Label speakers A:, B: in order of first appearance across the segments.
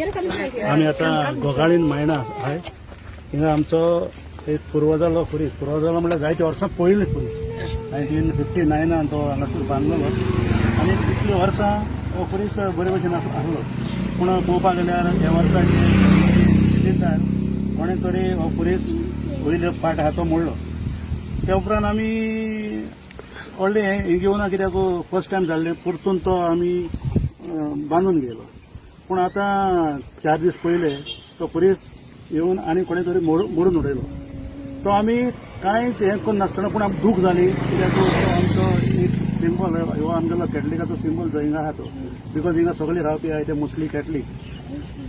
A: आम्ही आता गोगाळीन मायणा आहे हिंगा आमचो एक पुर्वजालो खुरीस पुर्वजालो म्हळ्यार जायते वर्सां पयलीं खुरीस 1959 तो हांगासर बांदलेलो आनी तितली वर्सां हो खुरीस बरे भशेन आसलो पूण पळोवपाक गेल्यार ह्या वर्साचे कोणे तरी हो खुरीस पयले पाट आहा तो मोडलो त्या उपरांत आमी व्हडलें हें घेवन कित्याक फर्स्ट टायम जाल्लें परतून तो आमी बांदून गेलो पूण आतां 4 दीस पयले तो खुरीस येवन आनी कोणे तरी मोडून उडयलो तो आमी कांयच हें करून नासतना पूण आमकां दूख जाली कित्याक तो आमचो एक सिंबल हो आमगेलो कॅथलिकाचो सिंबल जो हिंगा आहा तो बिकॉज हिंगा सगळे रावपी आहाय ते मोस्टली कॅथलीक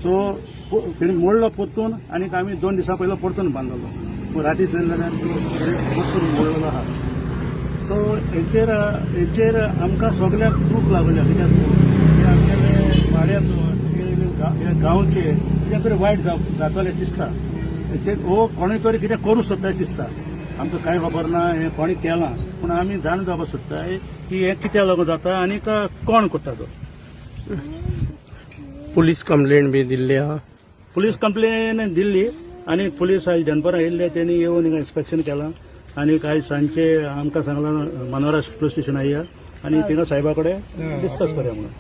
A: सो तेणी मोडलो परतून आनीक आमी 2 दिसां पयलो परतून बांदलो राती चल जाल्यार परतून मोडलेलो आहा सो हेचेर आमकां सगळ्याक दूख लागल्या कित्याक आमगेले वाड्याचो ह्या गांवचे कितें तरी वायट जातलें दिसता हो कोणें तरी कितें करूं सोदता दिसता आमकां कांय खबर ना हें कोणी केलां पूण आमी जाण जावपाक सोदताय की हें कित्याक लागून जाता आनीक कोण करता तो
B: पुलीस कंप्लेंट बी दिल्ली आहा
A: पुलीस कंप्लेन दिल्ली आनी पुलीस आयज दनपारां येयल्ले तेणी येवन हिंगा इन्स्पेक्शन केलां आनीक आयज सांजचे आमकां सांगलां मनोरा पुलीस स्टेशनार या आनी थिंगा साहेबा कडेन डिस्कस करया म्हणून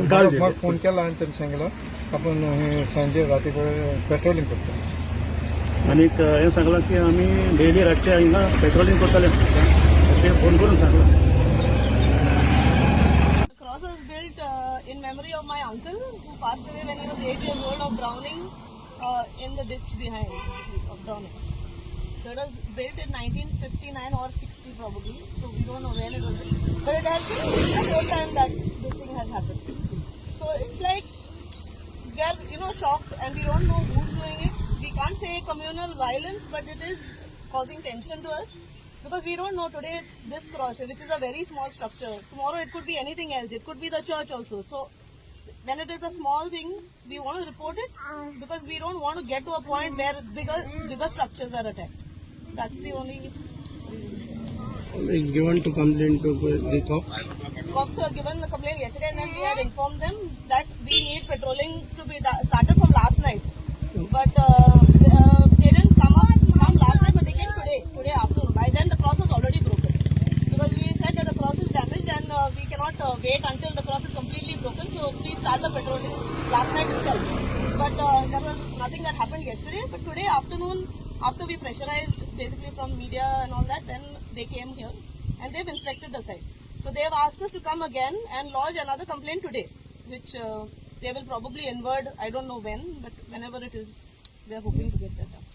A: काल
C: फोन केला आनी तेणी सांगला आपण हे सांजे राती पेट्रोलिंग करता
A: आनीक हें सांगलां की आमी डेली रातचे हिंगा पेट्रोलिंग करतले अशें फोन करून सांगलां
D: Cross was built in memory of my uncle who passed away when he was 8 years old of drowning in the ditch behind of drowning. So it was built in 1959 or 60 probably. So we don't know when it was built. But it has been the whole time that this thing has happened. So it's like we are shocked and we don't know who's doing it. We can't say communal violence, but it is causing tension to us. Because we don't know, today it's this cross, which is a very small structure. Tomorrow it could be anything else. It could be the church also. So when it is a small thing, we want to report it because we don't want to get to a point where bigger structures are attacked. That's the only reason.
B: Given to complain to the cops?
D: Cops were given the complaint yesterday and then we had informed them that we need patrolling to be started from last night. But they didn't come last night, but they came today afternoon. By then the cross was already broken. Because we said that the cross is damaged and we cannot wait until the cross is completely broken. So please start the patrolling last night itself. But there was nothing that happened yesterday. But today afternoon, after we pressurized basically from media and all that, then they came here and they've inspected the site. So they have asked us to come again and lodge another complaint today, which they will probably invert, I don't know when, but whenever it is, they are hoping to get that done.